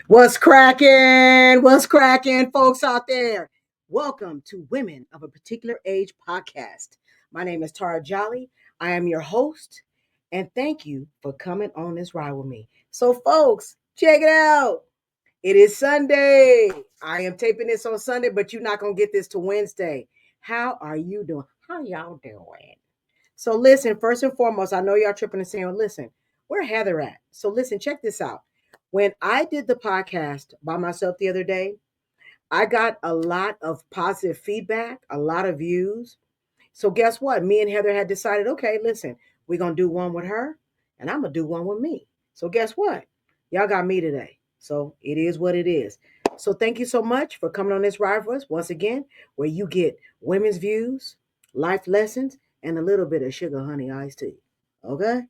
What's cracking? What's cracking, folks out there? Welcome to Women of a Particular Age podcast. My name is Tara Jolly. I am your host, and thank you for coming on this ride with me. So, folks, check it out. It is Sunday. I am taping this on Sunday, but you're not going to get this to Wednesday. How are you doing? How y'all doing? So listen, first and foremost, I know y'all tripping and saying, listen, where Heather at? So listen, check this out. When I did the podcast by myself the other day, I got a lot of positive feedback, a lot of views. So guess what? Me and Heather had decided, okay, listen, we're gonna do one with her and I'm gonna do one with me. So guess what? Y'all got me today. So it is what it is. So thank you so much for coming on this ride with us once again, where you get women's views, life lessons, and a little bit of sugar honey iced tea. Okay?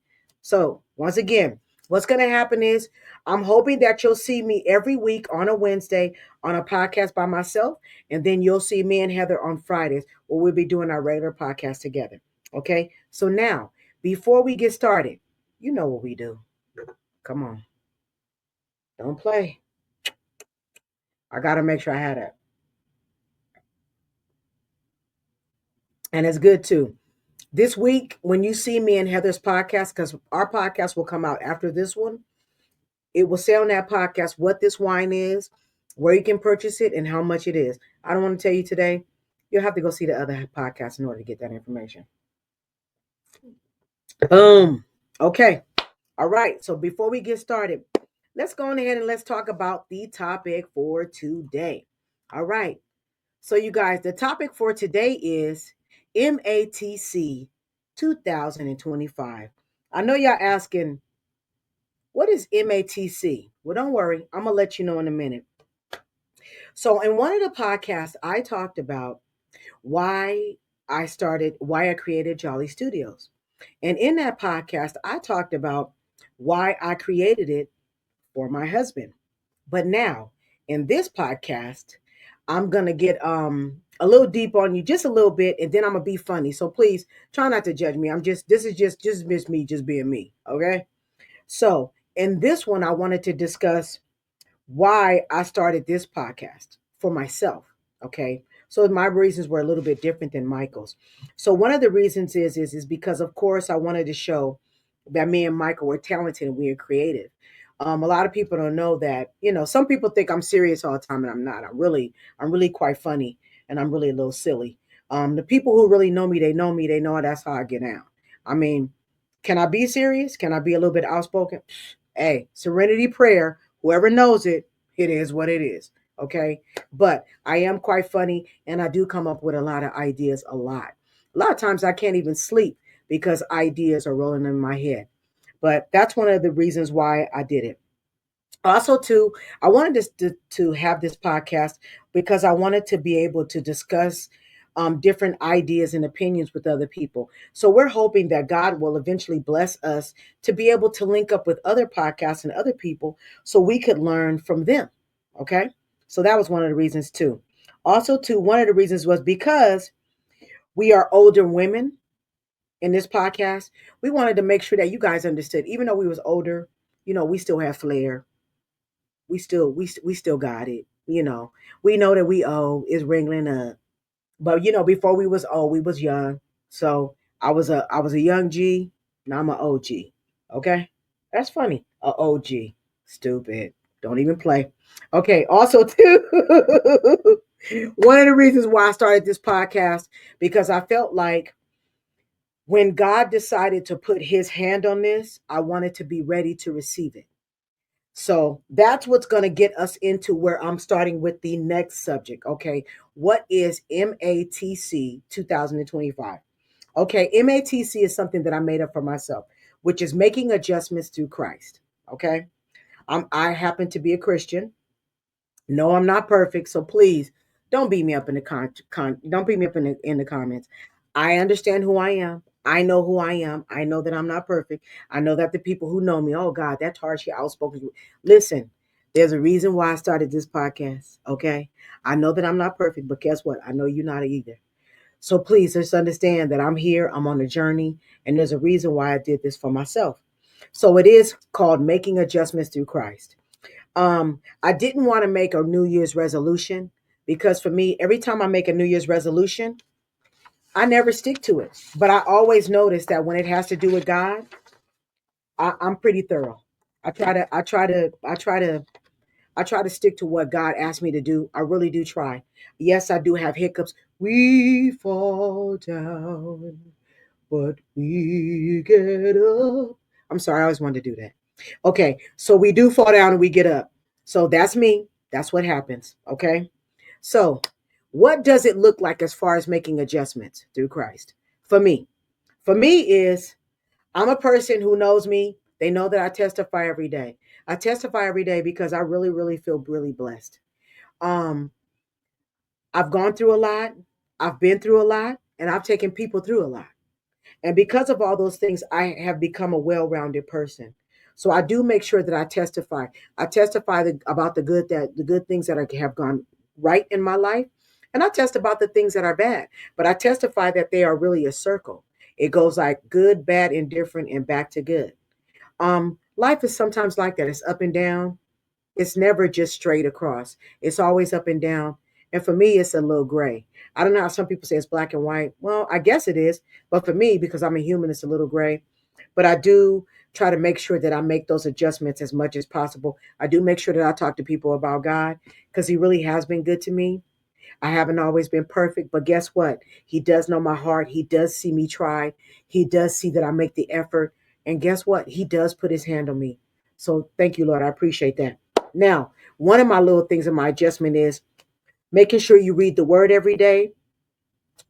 So once again, what's gonna happen is I'm hoping that you'll see me every week on a Wednesday on a podcast by myself, and then you'll see me and Heather on Fridays where we'll be doing our regular podcast together. Okay? So now, before we get started, you know what we do. Come on. Don't play. I got to make sure I have that. And it's good too. This week, when you see me and Heather's podcast, because our podcast will come out after this one, it will say on that podcast what this wine is, where you can purchase it, and how much it is. I don't want to tell you today. You'll have to go see the other podcast in order to get that information. Boom. Okay. All right. So before we get started, let's go on ahead and let's talk about the topic for today. All right. So, you guys, the topic for today is MATC 2025. I know y'all asking, what is MATC? Well, don't worry. I'm going to let you know in a minute. So, in one of the podcasts, I talked about why I created Jolly Studios. And in that podcast, I talked about why I created it for my husband. But now, in this podcast, I'm gonna get a little deep on you, just a little bit, and then I'm gonna be funny. So please try not to judge me. This is just me, just being me. Okay. So in this one, I wanted to discuss why I started this podcast for myself. Okay. So my reasons were a little bit different than Michael's. So one of the reasons is because of course I wanted to show that me and Michael were talented and we are creative. A lot of people don't know that, some people think I'm serious all the time and I'm not. I'm really quite funny and I'm really a little silly. The people who really know me, they know that's how I get down. I mean, can I be serious? Can I be a little bit outspoken? Hey, serenity prayer, whoever knows it, it is what it is. Okay. But I am quite funny and I do come up with a lot of ideas a lot. A lot of times I can't even sleep because ideas are rolling in my head. But that's one of the reasons why I did it. Also, too, I wanted to have this podcast because I wanted to be able to discuss different ideas and opinions with other people. So we're hoping that God will eventually bless us to be able to link up with other podcasts and other people so we could learn from them. Okay. So that was one of the reasons, too. Also, too, one of the reasons was because we are older women in this podcast. We wanted to make sure that you guys understood, even though we was older, we still have flair. We still got it. We know that we old is wrinkling up, but before we was old, we was young. So I was a young G. Now I'm an OG. Okay, that's funny. A OG. Stupid. Don't even play. Okay. Also, too, one of the reasons why I started this podcast because I felt like when God decided to put His hand on this, I wanted to be ready to receive it. So that's what's going to get us into where I'm starting with the next subject. Okay. What is MATC 2025? Okay. MATC is something that I made up for myself, which is making adjustments through Christ. Okay. I happen to be a Christian. No, I'm not perfect. So please don't beat me up in the don't beat me up in the comments. I understand who I am. I know who I am. I know that I'm not perfect. I know that the people who know me, oh God, that's hard. She outspoken. Listen, there's a reason why I started this podcast. Okay. I know that I'm not perfect, but guess what? I know you're not either. So please just understand that I'm here. I'm on a journey, and there's a reason why I did this for myself. So it is called making adjustments through Christ. I didn't want to make a New Year's resolution because for me, every time I make a New Year's resolution, I never stick to it. But I always notice that when it has to do with God, I'm pretty thorough. I try to stick to what God asked me to do. I really do try. Yes, I do have hiccups. We fall down, but we get up. I'm sorry, I always wanted to do that. Okay, so we do fall down and we get up. So that's me. That's what happens. Okay. So, what does it look like as far as making adjustments through Christ? For me, is I'm a person who knows me. They know that I testify every day. I testify every day because I really, really feel really blessed. Um, I've gone through a lot. I've been through a lot, and I've taken people through a lot. And because of all those things, I have become a well-rounded person. So I do make sure that I testify. I testify about the good things that have gone right in my life, and I test about the things that are bad. But I testify that they are really a circle. It goes like good, bad, indifferent, and back to good. Life is sometimes like that. It's up and down. It's never just straight across. It's always up and down. And for me, it's a little gray. I don't know how some people say it's black and white. Well, I guess it is. But for me, because I'm a human, it's a little gray. But I do try to make sure that I make those adjustments as much as possible. I do make sure that I talk to people about God because He really has been good to me. I haven't always been perfect, but guess what? He does know my heart. He does see me try. He does see that I make the effort. And guess what? He does put his hand on me. So thank you, Lord. I appreciate that. Now, one of my little things in my adjustment is making sure you read the word every day,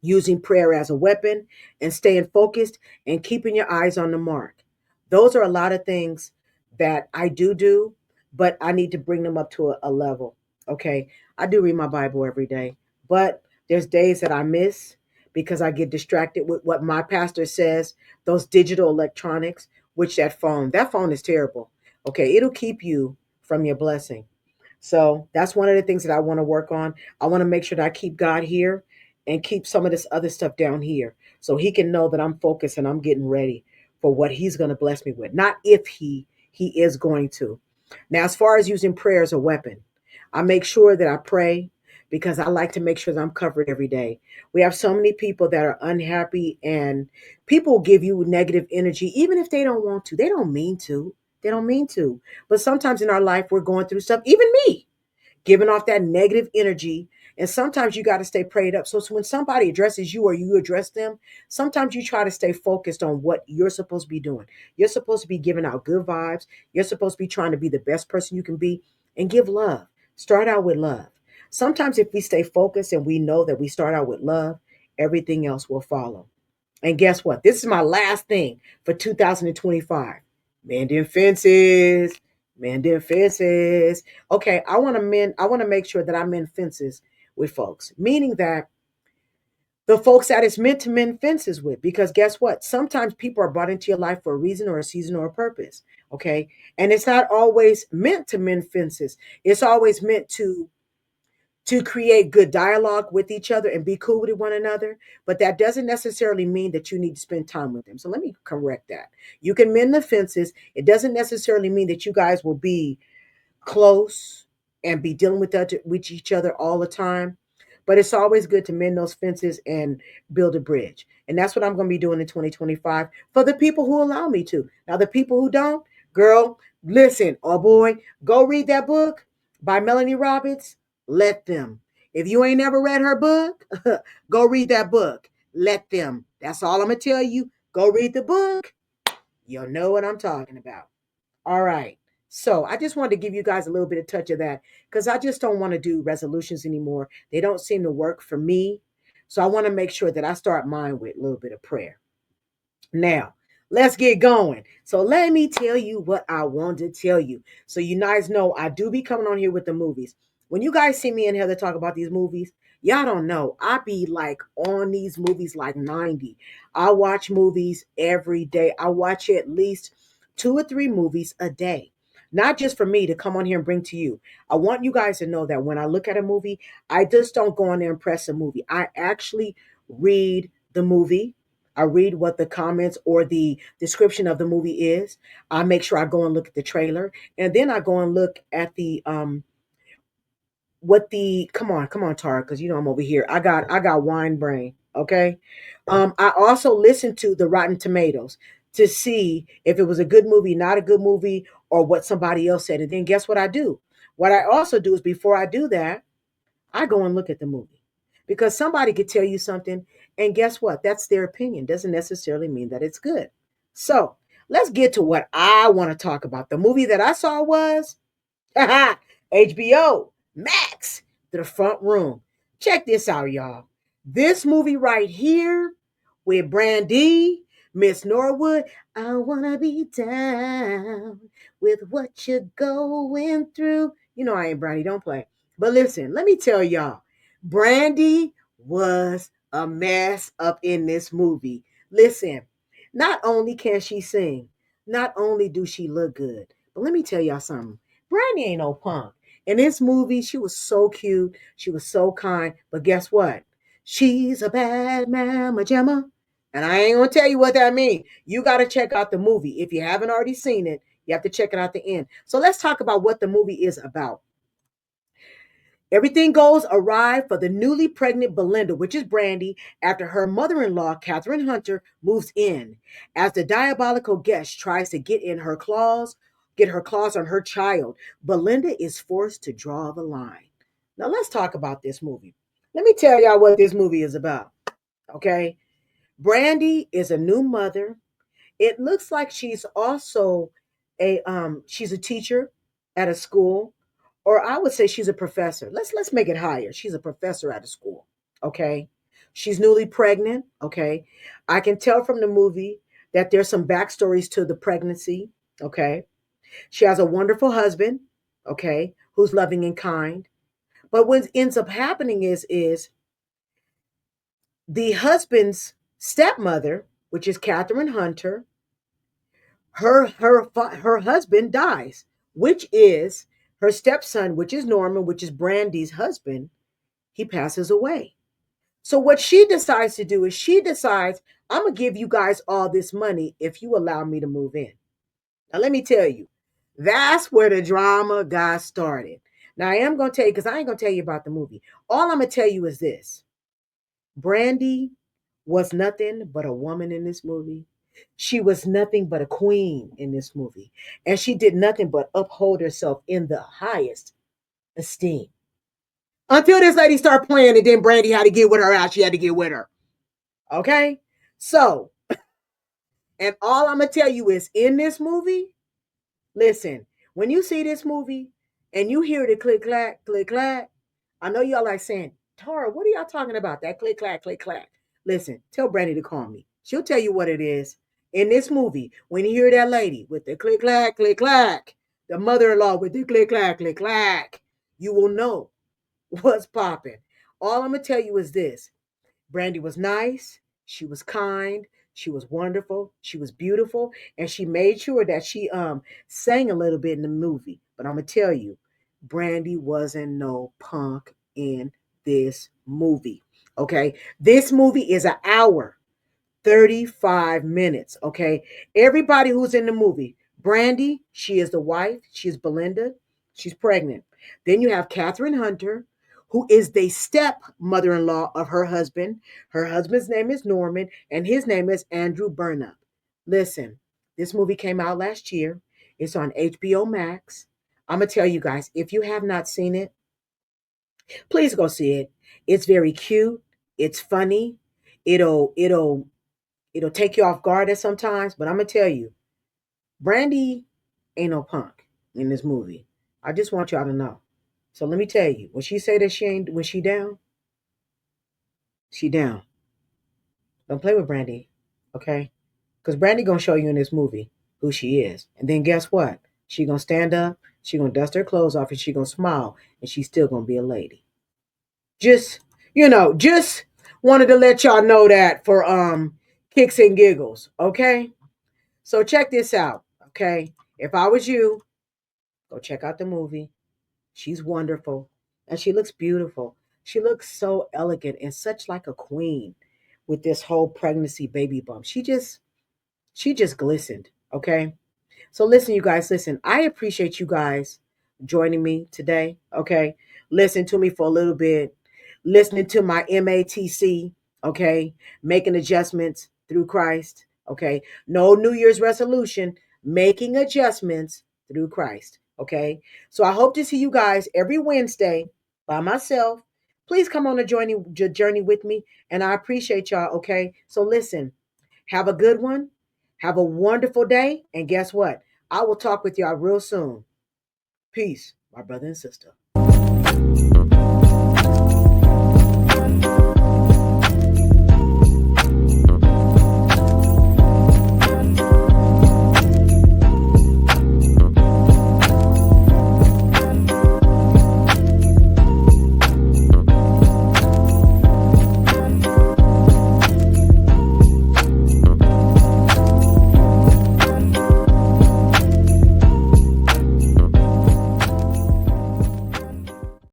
using prayer as a weapon, and staying focused and keeping your eyes on the mark. Those are a lot of things that I do, but I need to bring them up to a level. Okay. I do read my Bible every day, but there's days that I miss because I get distracted with what my pastor says, those digital electronics, which that phone is terrible. Okay. It'll keep you from your blessing. So that's one of the things that I want to work on. I want to make sure that I keep God here and keep some of this other stuff down here so He can know that I'm focused and I'm getting ready for what He's going to bless me with. Not if He is going to. Now, as far as using prayer as a weapon, I make sure that I pray because I like to make sure that I'm covered every day. We have so many people that are unhappy, and people give you negative energy even if they don't want to. They don't mean to. They don't mean to. But sometimes in our life, we're going through stuff, even me, giving off that negative energy. And sometimes you got to stay prayed up. So when somebody addresses you or you address them, sometimes you try to stay focused on what you're supposed to be doing. You're supposed to be giving out good vibes. You're supposed to be trying to be the best person you can be and give love. Start out with love. Sometimes if we stay focused and we know that we start out with love, everything else will follow. And guess what? This is my last thing for 2025. Mending fences. Mending fences. Okay, I want to make sure that I mend fences with folks. Meaning that the folks that it's meant to mend fences with. Because guess what? Sometimes people are brought into your life for a reason or a season or a purpose. Okay. And it's not always meant to mend fences. It's always meant to create good dialogue with each other and be cool with one another. But that doesn't necessarily mean that you need to spend time with them. So let me correct that. You can mend the fences. It doesn't necessarily mean that you guys will be close and be dealing with each other all the time. But it's always good to mend those fences and build a bridge. And that's what I'm going to be doing in 2025 for the people who allow me to. Now, the people who don't, girl, listen, oh boy, go read that book by Melanie Roberts. Let them. If you ain't never read her book, go read that book. Let them. That's all I'm going to tell you. Go read the book. You'll know what I'm talking about. All right. So I just wanted to give you guys a little bit of touch of that because I just don't want to do resolutions anymore. They don't seem to work for me. So I want to make sure that I start mine with a little bit of prayer. Now, let's get going. So let me tell you what I want to tell you. So you guys know I do be coming on here with the movies. When you guys see me and Heather talk about these movies, y'all don't know. I be like on these movies like 90. I watch movies every day. I watch at least 2 or 3 movies a day. Not just for me to come on here and bring to you. I want you guys to know that when I look at a movie, I just don't go on there and press a movie. I actually read the movie. I read what the comments or the description of the movie is. I make sure I go and look at the trailer, and then I go and look at the what the come on Tara, because you know I'm over here. I got wine brain. Okay. I also listen to the Rotten Tomatoes to see if it was a good movie, not a good movie, or what somebody else said. And then guess what I do? What I also do is before I do that, I go and look at the movie. Because somebody could tell you something, and guess what? That's their opinion. Doesn't necessarily mean that it's good. So let's get to what I want to talk about. The movie that I saw was HBO Max, The Front Room. Check this out, y'all. This movie right here with Brandy, Miss Norwood. I wanna be down with what you're going through. You know I ain't Brandy, don't play. But listen, let me tell y'all, Brandy was a mess up in this movie. Listen, not only can she sing, not only do she look good, but let me tell y'all something. Brandy ain't no punk. In this movie, she was so cute. She was so kind. But guess what? She's a bad mama jamma. And I ain't going to tell you what that means. You got to check out the movie. If you haven't already seen it, you have to check it out the end. So let's talk about what the movie is about. Everything goes awry for the newly pregnant Belinda, which is Brandy, after her mother-in-law, Catherine Hunter, moves in. As the diabolical guest tries to get her claws on her child, Belinda is forced to draw the line. Now let's talk about this movie. Let me tell y'all what this movie is about. Okay? Brandy is a new mother. It looks like she's also she's a teacher at a school, or I would say she's a professor. Let's make it higher. She's a professor at a school. Okay. She's newly pregnant. Okay. I can tell from the movie that there's some backstories to the pregnancy. Okay. She has a wonderful husband, okay, who's loving and kind. But what ends up happening is the husband's stepmother, which is Catherine Hunter, her husband dies, which is her stepson, which is Norman, which is Brandy's husband. He passes away. So what she decides to do is she decides, I'm gonna give you guys all this money if you allow me to move in. Now let me tell you, that's where the drama got started. Now I am gonna tell you, because I ain't gonna tell you about the movie. All I'm gonna tell you is this: Brandy was nothing but a woman in this movie. She was nothing but a queen in this movie. And she did nothing but uphold herself in the highest esteem. Until this lady started playing, and then Brandy had to get with her out. She had to get with her. Okay? So, and all I'm going to tell you is in this movie, listen, when you see this movie and you hear the click, clack, I know y'all like saying, Tara, what are y'all talking about? That click, clack, click, clack. Listen, tell Brandy to call me. She'll tell you what it is. In this movie, when you hear that lady with the click, clack, the mother in law with the click, clack, you will know what's popping. All I'm going to tell you is this: Brandy was nice, she was kind, she was wonderful, she was beautiful, and she made sure that she sang a little bit in the movie. But I'm gonna tell you, Brandy wasn't no punk in this movie. Okay, this movie is an hour 35 minutes. Okay. Everybody who's in the movie: Brandy, she is the wife. She's Belinda. She's pregnant. Then you have Catherine Hunter, who is the step mother in law of her husband. Her husband's name is Norman, and his name is Andrew Burnap. Listen, this movie came out last year. It's on HBO Max. I'm going to tell you guys, if you have not seen it, please go see it. It's very cute. It's funny. It'll take you off guard at sometimes, but I'm gonna tell you, Brandy ain't no punk in this movie. I just want y'all to know. So let me tell you, when she say that she ain't, when she down, she down. Don't play with Brandy, okay? Because Brandy gonna show you in this movie who she is, and then guess what? She gonna stand up, she gonna dust her clothes off, and she gonna smile, and she's still gonna be a lady. Just just wanted to let y'all know that for kicks and giggles, okay? So check this out, okay? If I was you, go check out the movie. She's wonderful and she looks beautiful. She looks so elegant and such like a queen. with this whole pregnancy baby bump. She just glistened. Okay. So listen, you guys, listen, I appreciate you guys joining me today. Okay. Listen to me for a little bit, listening to my MATC. Okay. Making adjustments through Christ. Okay. No New Year's resolution, making adjustments through Christ. Okay. So I hope to see you guys every Wednesday by myself. Please come on a journey with me. And I appreciate y'all. Okay. So listen, have a good one. Have a wonderful day. And guess what? I will talk with y'all real soon. Peace, my brother and sister.